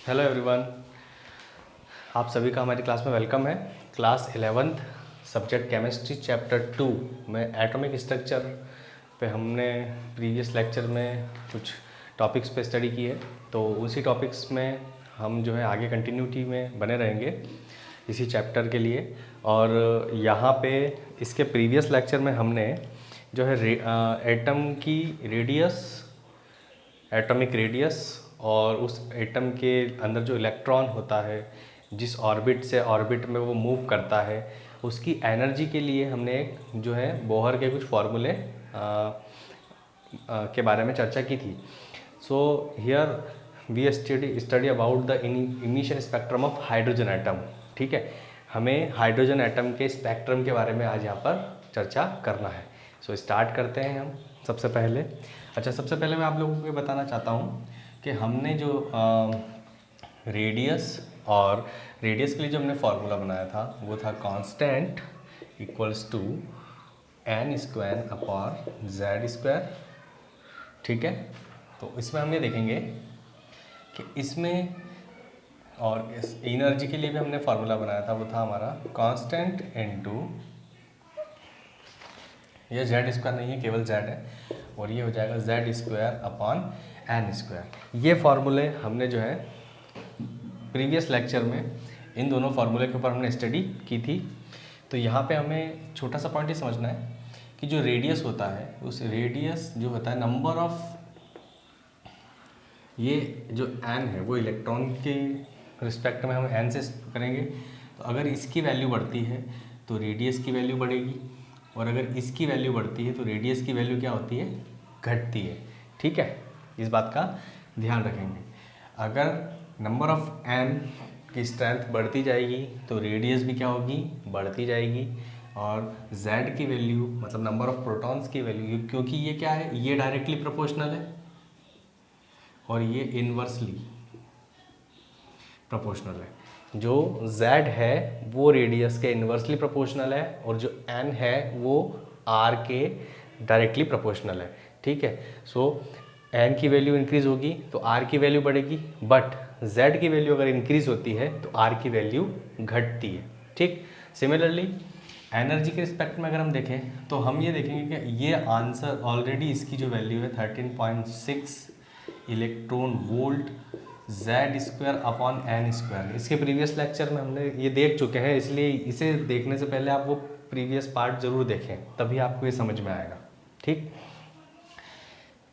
Hello everyone, आप सभी का हमारी क्लास में वेलकम है। Class 11th subject chemistry chapter 2 में एटॉमिक स्ट्रक्चर पे हमने प्रीवियस लेक्चर में कुछ टॉपिक्स पे स्टडी की है, तो उसी टॉपिक्स में हम जो है आगे कंटिन्यूटी में बने रहेंगे इसी चैप्टर के लिए। और यहाँ पे इसके प्रीवियस लेक्चर में हमने जो है एटम की रेडियस, एटॉमिक रेडियस और उस एटम के अंदर जो इलेक्ट्रॉन होता है, जिस ऑर्बिट से ऑर्बिट में वो मूव करता है, उसकी एनर्जी के लिए हमने एक जो है बोहर के कुछ फॉर्मूले के बारे में चर्चा की थी। So here we study about the emission spectrum of hydrogen atom. ठीक है, हमें हाइड्रोजन एटम के स्पेक्ट्रम के बारे में आज यहाँ पर चर्चा करना है। सो स्टार्ट करते हैं हम सबसे पहले। सबसे पहले मैं आप लोगों को ये बताना चाहता हूँ कि हमने जो रेडियस के लिए जो हमने फार्मूला बनाया था वो था constant equals to n square upon z square. ठीक है, तो इसमें हम ये देखेंगे कि इसमें और इस एनर्जी के लिए भी हमने फार्मूला बनाया था, वो था हमारा कांस्टेंट इनटू, ये z स्क्वायर नहीं है, केवल z है, और ये हो जाएगा z square upon n square. ये फार्मूले हमने जो है प्रीवियस लेक्चर में इन दोनों फार्मूले के ऊपर हमने स्टडी की थी। तो यहाँ पे हमें छोटा सा पॉइंट ये समझना है कि जो रेडियस होता है, उस रेडियस जो होता है नंबर ऑफ, ये जो n है वो इलेक्ट्रॉन के रिस्पेक्ट में हम n से करेंगे। तो अगर इसकी वैल्यू बढ़ती है तो रेडियस की वैल्यू बढ़ेगी, और अगर इसकी वैल्यू बढ़ती है तो रेडियस की वैल्यू क्या होती है, घटती है। ठीक है, इस बात का ध्यान रखेंगे। अगर नंबर ऑफ n की स्ट्रेंथ बढ़ती जाएगी तो रेडियस भी क्या होगी, बढ़ती जाएगी, और z की वैल्यू मतलब नंबर ऑफ प्रोटॉन्स की वैल्यू, क्योंकि ये क्या है, ये डायरेक्टली प्रोपोर्शनल है और ये इनवर्सली प्रोपोर्शनल है। जो z है वो रेडियस के इनवर्सली प्रोपोर्शनल है, और जो n है वो r के डायरेक्टली प्रोपोर्शनल है। ठीक है, सो n की वैल्यू इंक्रीज होगी तो r की वैल्यू बढ़ेगी, बट z की वैल्यू अगर इंक्रीज होती है तो r की वैल्यू घटती है। ठीक, सिमिलरली एनर्जी के रिस्पेक्ट में अगर हम देखें तो हम ये देखेंगे कि ये आंसर ऑलरेडी, इसकी जो वैल्यू है 13.6 electron volt z square upon n square, इसके प्रीवियस लेक्चर में हमने ये देख चुके हैं, इसलिए इसे देखने से पहले आप वो प्रीवियस पार्ट ज़रूर देखें, तभी आपको ये समझ में आएगा। ठीक,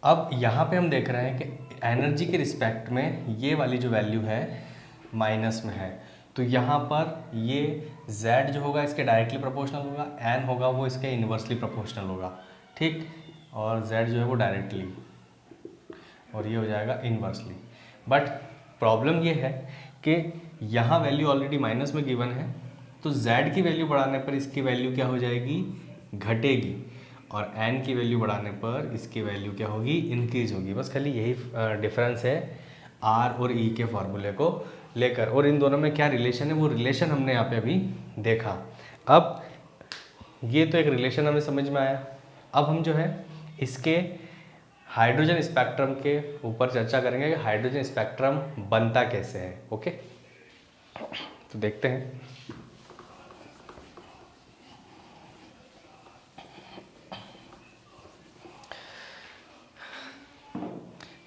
अब यहाँ पे हम देख रहे हैं कि एनर्जी के रिस्पेक्ट में ये वाली जो वैल्यू है माइनस में है, तो यहाँ पर ये z जो होगा इसके डायरेक्टली प्रोपोर्शनल होगा, n होगा वो इसके इन्वर्सली प्रोपोर्शनल होगा। ठीक, और z जो है वो डायरेक्टली, और ये हो जाएगा इन्वर्सली। बट प्रॉब्लम ये है कि यहाँ वैल्यू ऑलरेडी माइनस में गिवन है, तो z की वैल्यू बढ़ाने पर इसकी वैल्यू क्या हो जाएगी, घटेगी, और n की वैल्यू बढ़ाने पर इसकी वैल्यू क्या होगी, इंक्रीज होगी। बस खाली यही डिफरेंस है r और e के फॉर्मूले को लेकर, और इन दोनों में क्या रिलेशन है वो रिलेशन हमने यहाँ पे अभी देखा। अब ये तो एक रिलेशन हमें समझ में आया। अब हम जो है इसके हाइड्रोजन स्पेक्ट्रम के ऊपर चर्चा करेंगे कि हाइड्रोजन स्पेक्ट्रम बनता कैसे है। ओके, तो देखते हैं।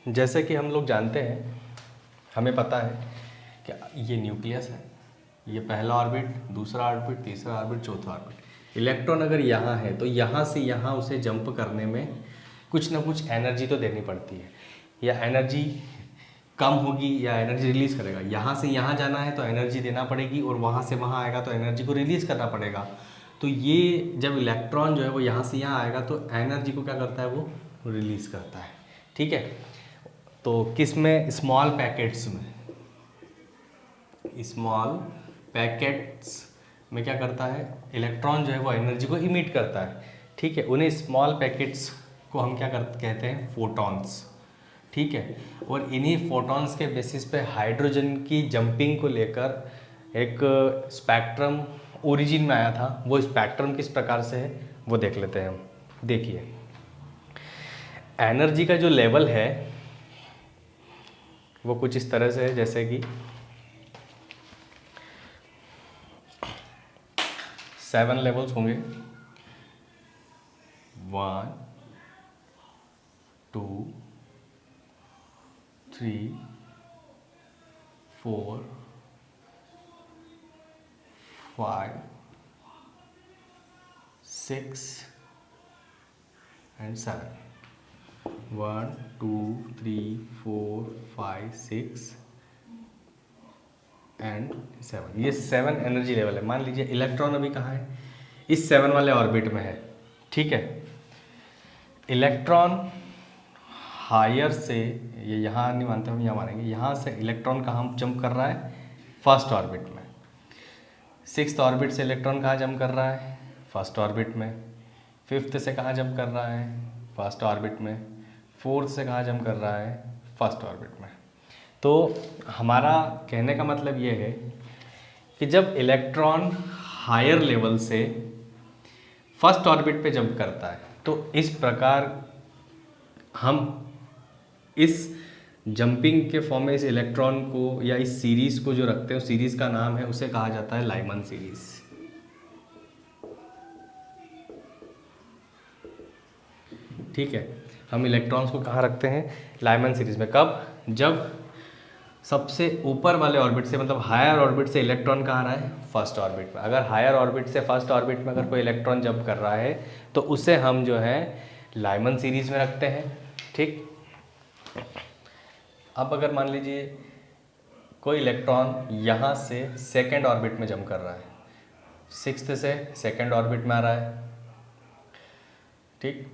जैसे कि हम लोग जानते हैं, हमें पता है कि ये न्यूक्लियस है, ये पहला ऑर्बिट, दूसरा ऑर्बिट, तीसरा ऑर्बिट, चौथा ऑर्बिट। इलेक्ट्रॉन अगर यहाँ है तो यहाँ से यहाँ उसे जंप करने में कुछ ना कुछ एनर्जी तो देनी पड़ती है, या एनर्जी कम होगी या एनर्जी रिलीज़ करेगा। यहाँ से यहाँ जाना है तो एनर्जी देना पड़ेगी, और वहाँ से वहाँ आएगा तो एनर्जी को रिलीज़ करना पड़ेगा। तो ये जब इलेक्ट्रॉन जो है वो यहाँ से यहाँ आएगा तो एनर्जी को क्या करता है, वो रिलीज़ करता है। ठीक है, तो किस में, स्मॉल पैकेट्स में, स्मॉल पैकेट्स में क्या करता है, इलेक्ट्रॉन जो है वो एनर्जी को इमिट करता है। ठीक है, उन्हें स्मॉल पैकेट्स को हम क्या कहते हैं, फोटॉन्स। ठीक है, और इन्हीं फोटॉन्स के बेसिस पे हाइड्रोजन की जंपिंग को लेकर एक स्पेक्ट्रम ओरिजिन में आया था। वो स्पेक्ट्रम किस प्रकार से है वो देख लेते हैं हम। देखिए, एनर्जी का जो लेवल है वो कुछ इस तरह से है जैसे कि 7 लेवल्स होंगे, 1 2 3 4 5 6 and 7, 1 2 3 4 5 6 एंड 7, ये 7 एनर्जी लेवल है। मान लीजिए इलेक्ट्रॉन अभी कहाँ है, इस 7 वाले ऑर्बिट में है, ठीक है। इलेक्ट्रॉन हायर से, ये यहाँ नहीं मानते हम, यहाँ मानेंगे, यहाँ से इलेक्ट्रॉन कहाँ जंप कर रहा है, फर्स्ट ऑर्बिट में। 6th ऑर्बिट से इलेक्ट्रॉन कहाँ जंप कर रहा है, फर्स्ट ऑर्बिट में। 5th से कहाँ जंप कर रहा है, फर्स्ट ऑर्बिट में। 4th से कहाँ जंप कर रहा है, फर्स्ट ऑर्बिट में। तो हमारा कहने का मतलब ये है कि जब इलेक्ट्रॉन हायर लेवल से फर्स्ट ऑर्बिट पे जंप करता है तो इस प्रकार हम इस जंपिंग के फॉर्म में इस इलेक्ट्रॉन को या इस सीरीज को जो रखते हैं, उस सीरीज का नाम है, उसे कहा जाता है लाइमन सीरीज। ठीक है, हम इलेक्ट्रॉन्स को कहाँ रखते हैं, लाइमन सीरीज में। कब, जब सबसे ऊपर वाले ऑर्बिट से, मतलब हायर ऑर्बिट से इलेक्ट्रॉन कहाँ आ रहा है, फर्स्ट ऑर्बिट में। अगर हायर ऑर्बिट से फर्स्ट ऑर्बिट में अगर कोई इलेक्ट्रॉन जंप कर रहा है तो उसे हम जो है लाइमन सीरीज में रखते हैं। ठीक, अब अगर मान लीजिए कोई इलेक्ट्रॉन यहाँ से सेकेंड ऑर्बिट में जंप कर रहा है, 6th से सेकेंड ऑर्बिट में आ रहा है, ठीक,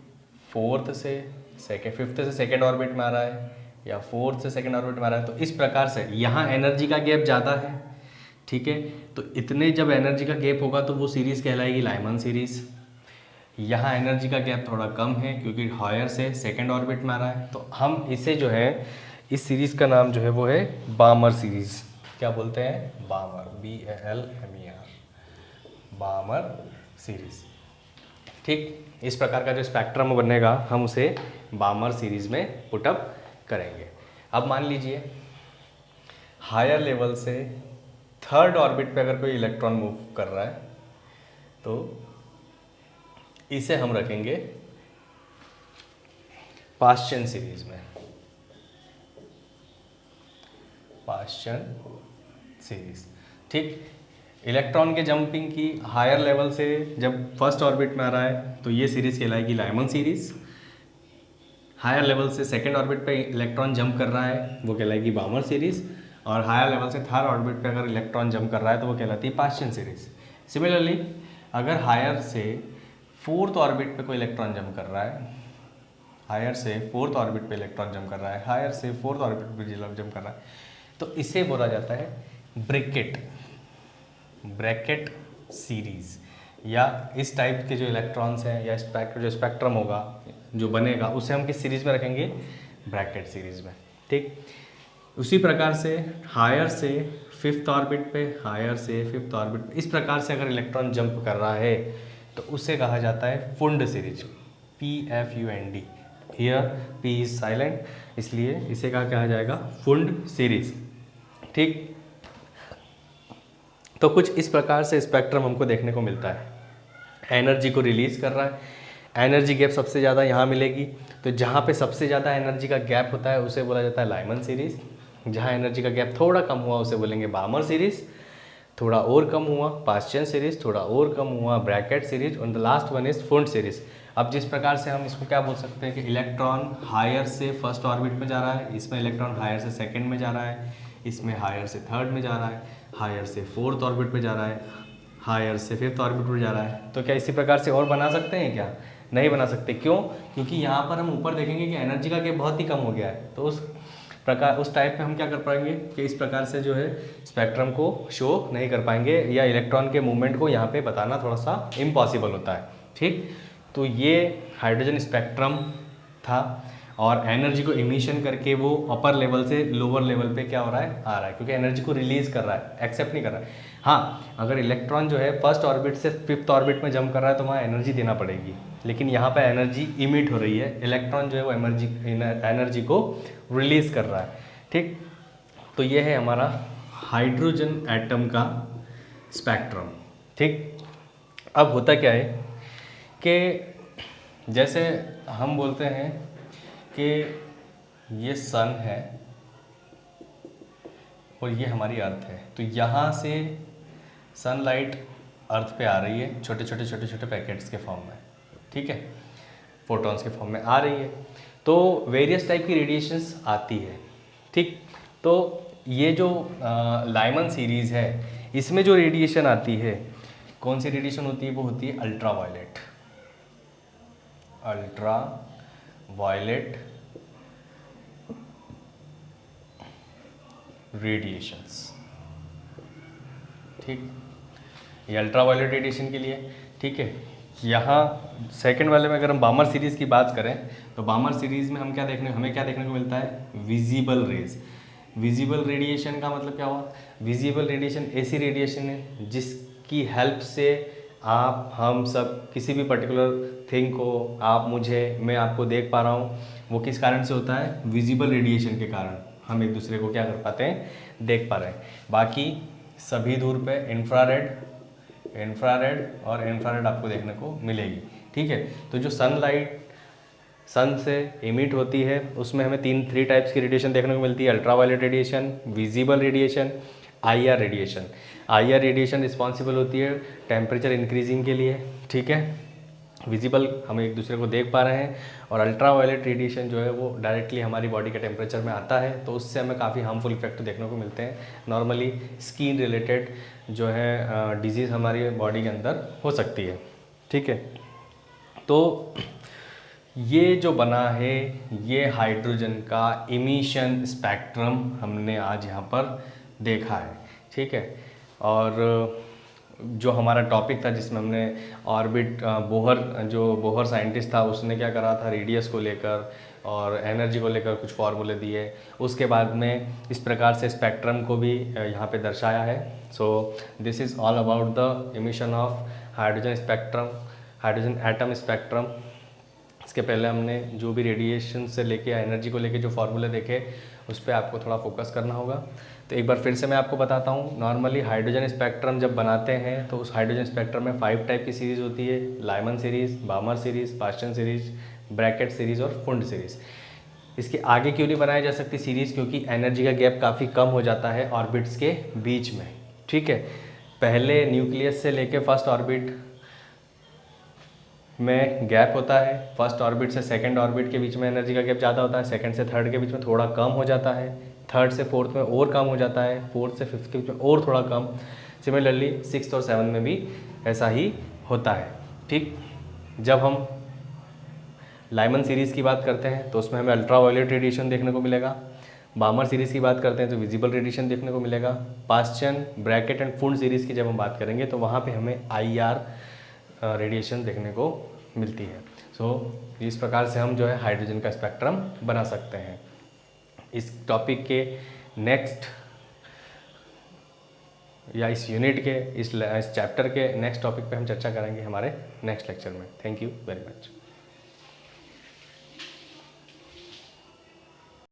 5th से सेकेंड ऑर्बिट में आ रहा है, या 4th से सेकेंड ऑर्बिट में आ रहा है, तो इस प्रकार से यहाँ एनर्जी का गैप ज़्यादा है। ठीक है, तो इतने जब एनर्जी का गैप होगा तो वो सीरीज़ कहलाएगी लाइमन सीरीज़। यहाँ एनर्जी का गैप थोड़ा कम है क्योंकि हायर से सेकेंड ऑर्बिट में आ रहा है, तो हम इसे जो है, इस सीरीज़ का नाम जो है वो है बामर सीरीज़। क्या बोलते हैं, बामर, BALMER, बामर सीरीज़। ठीक, इस प्रकार का जो स्पेक्ट्रम बनेगा हम उसे बामर सीरीज़ में पुटअप करेंगे। अब मान लीजिए हायर लेवल से थर्ड ऑर्बिट पे अगर कोई इलेक्ट्रॉन मूव कर रहा है तो इसे हम रखेंगे पाश्चन सीरीज में, पाश्चन सीरीज। ठीक, इलेक्ट्रॉन के जंपिंग की हायर लेवल से जब फर्स्ट ऑर्बिट में आ रहा है तो ये सीरीज कहलाएगी लाइमन सीरीज। हायर लेवल से सेकेंड ऑर्बिट पे इलेक्ट्रॉन जंप कर रहा है वो कहलाएगी बामर सीरीज, और हायर लेवल से थर्ड ऑर्बिट पे अगर इलेक्ट्रॉन जंप कर रहा है तो वो कहलाती है पाश्चन सीरीज। सिमिलरली अगर हायर से फोर्थ ऑर्बिट पे कोई इलेक्ट्रॉन जंप कर रहा है, हायर से फोर्थ ऑर्बिट पे इलेक्ट्रॉन जंप कर रहा है, हायर से फोर्थ ऑर्बिट पे जंप कर रहा है, तो इसे बोला जाता है ब्रैकेट सीरीज। या इस टाइप के जो इलेक्ट्रॉन्स हैं या जो स्पेक्ट्रम होगा जो बनेगा उसे हम किस सीरीज में रखेंगे, ब्रैकेट सीरीज में। ठीक, उसी प्रकार से हायर से फिफ्थ ऑर्बिट पे, हायर से फिफ्थ ऑर्बिट पे, इस प्रकार से अगर इलेक्ट्रॉन जंप कर रहा है तो उसे कहा जाता है Pfund series, PFUND। Here P is silent, इसलिए इसे कहा जाएगा फुंड सीरीज। ठीक, तो कुछ इस प्रकार से स्पेक्ट्रम हमको देखने को मिलता है। एनर्जी को रिलीज कर रहा है, एनर्जी गैप सबसे ज़्यादा यहाँ मिलेगी, तो जहाँ पे सबसे ज़्यादा एनर्जी का गैप होता है उसे बोला जाता है लाइमन सीरीज। जहाँ एनर्जी का गैप थोड़ा कम हुआ उसे बोलेंगे बामर सीरीज, थोड़ा और कम हुआ पाश्चन सीरीज, थोड़ा और कम हुआ ब्रैकेट सीरीज, और the last one is Pfund series. अब जिस प्रकार से हम इसको क्या बोल सकते हैं कि इलेक्ट्रॉन हायर से फर्स्ट ऑर्बिट में जा रहा है, इसमें इलेक्ट्रॉन हायर से सेकेंड में जा रहा है, इसमें हायर से थर्ड में जा रहा है, हायर से फोर्थ ऑर्बिट पे जा रहा है, हायर से फिफ्थ ऑर्बिट पर जा रहा है, तो क्या इसी प्रकार से और बना सकते हैं क्या, नहीं बना सकते। क्यों, क्योंकि यहाँ पर हम ऊपर देखेंगे कि एनर्जी का गैप बहुत ही कम हो गया है, तो उस प्रकार उस टाइप में हम क्या कर पाएंगे कि इस प्रकार से जो है स्पेक्ट्रम को शो नहीं कर पाएंगे, या इलेक्ट्रॉन के मूवमेंट को यहाँ पे बताना थोड़ा सा इम्पॉसिबल होता है। ठीक, तो ये हाइड्रोजन स्पेक्ट्रम था, और एनर्जी को इमिशन करके वो अपर लेवल से लोअर लेवल पे क्या हो रहा है, आ रहा है, क्योंकि एनर्जी को रिलीज कर रहा है, एक्सेप्ट नहीं कर रहा है। हाँ, अगर इलेक्ट्रॉन जो है फर्स्ट ऑर्बिट से फिफ्थ ऑर्बिट में जंप कर रहा है तो वहाँ एनर्जी देना पड़ेगी, लेकिन यहाँ पे एनर्जी इमिट हो रही है, इलेक्ट्रॉन जो है वो एनर्जी को रिलीज कर रहा है। ठीक, तो ये है हमारा हाइड्रोजन एटम का स्पेक्ट्रम। ठीक, अब होता क्या है कि जैसे हम बोलते हैं कि ये सन है और ये हमारी अर्थ है, तो यहाँ से सनलाइट अर्थ पे आ रही है छोटे छोटे छोटे छोटे पैकेट्स के फॉर्म में, ठीक है, फोटॉन्स के फॉर्म में आ रही है। तो वेरियस टाइप की रेडिएशंस आती है। ठीक, तो ये जो लाइमन सीरीज़ है इसमें जो रेडिएशन आती है, कौन सी रेडिएशन होती है, वो होती है ultra violet. Ultra violet radiations. ठीक, ये अल्ट्रा वायलेट रेडिएशन के लिए। ठीक है, यहाँ सेकंड वाले में अगर हम बामर सीरीज़ की बात करें तो बामर सीरीज़ में हमें क्या देखने को मिलता है, विजिबल रेज। विजिबल रेडिएशन का मतलब क्या हुआ, विजिबल रेडिएशन ऐसी रेडिएशन है जिसकी हेल्प से आप, हम सब किसी भी पर्टिकुलर थिंग को, आप मुझे, मैं आपको देख पा रहा हूँ, वो किस कारण से होता है, विजिबल रेडिएशन के कारण हम एक दूसरे को क्या कर पाते हैं, देख पा रहे हैं। बाकी सभी दूर पे इंफ्रारेड और इंफ्रारेड आपको देखने को मिलेगी। ठीक है, तो जो सनलाइट सन से इमिट होती है उसमें हमें थ्री टाइप्स की रेडिएशन देखने को मिलती है, ultra violet radiation, visible radiation, IR radiation. IR radiation responsible होती है टेम्परेचर इंक्रीजिंग के लिए। ठीक है, विजिबल हम एक दूसरे को देख पा रहे हैं, और अल्ट्रा वायलेट रेडिएशन जो है वो डायरेक्टली हमारी बॉडी के टेम्परेचर में आता है, तो उससे हमें काफ़ी हार्मफुल इफेक्ट देखने को मिलते हैं। नॉर्मली स्किन रिलेटेड जो है डिजीज़ हमारी बॉडी के अंदर हो सकती है। ठीक है, तो ये जो बना है ये हाइड्रोजन का इमिशन स्पेक्ट्रम हमने आज यहाँ पर देखा है। ठीक है, और जो हमारा टॉपिक था जिसमें हमने ऑर्बिट बोहर साइंटिस्ट था उसने क्या करा था, रेडियस को लेकर और एनर्जी को लेकर कुछ फार्मूले दिए, उसके बाद में इस प्रकार से स्पेक्ट्रम को भी यहाँ पे दर्शाया है। So this is all about the emission of hydrogen spectrum, hydrogen atom spectrum. इसके पहले हमने जो भी रेडिएशन से लेके एनर्जी को लेके जो फार्मूले देखे उस पर आपको थोड़ा फोकस करना होगा। तो एक बार फिर से मैं आपको बताता हूँ, नॉर्मली हाइड्रोजन स्पेक्ट्रम जब बनाते हैं तो उस हाइड्रोजन स्पेक्ट्रम में 5 टाइप की सीरीज़ होती है, Lyman series, Balmer series, Paschen series, Brackett series और फुंड सीरीज़। इसके आगे क्यों नहीं बनाई जा सकती सीरीज़, क्योंकि एनर्जी का गैप काफ़ी कम हो जाता है ऑर्बिट्स के बीच में। ठीक है, पहले न्यूक्लियस से लेके फर्स्ट ऑर्बिट में गैप होता है, फर्स्ट ऑर्बिट से सेकंड ऑर्बिट के बीच में एनर्जी का गैप ज़्यादा होता है, सेकंड से थर्ड के बीच में थोड़ा कम हो जाता है, थर्ड से फोर्थ में और कम हो जाता है, फोर्थ से फिफ्थ के बीच में और थोड़ा कम। सिमिलरली सिक्स्थ और सेवन्थ में भी ऐसा ही होता है। ठीक, जब हम लाइमन सीरीज़ की बात करते हैं तो उसमें हमें अल्ट्रा वायलेट रेडिएशन देखने को मिलेगा, बामर सीरीज़ की बात करते हैं तो विजिबल रेडिएशन देखने को मिलेगा, पास्टन, ब्रैकेट एंड फुंड सीरीज़ की जब हम बात करेंगे तो वहाँ पे हमें आईआर रेडिएशन देखने को मिलती है। सो इस प्रकार से हम जो है हाइड्रोजन का स्पेक्ट्रम बना सकते हैं। इस टॉपिक के नेक्स्ट या इस यूनिट के इस चैप्टर के नेक्स्ट टॉपिक पे हम चर्चा करेंगे हमारे नेक्स्ट लेक्चर में। Thank you very much.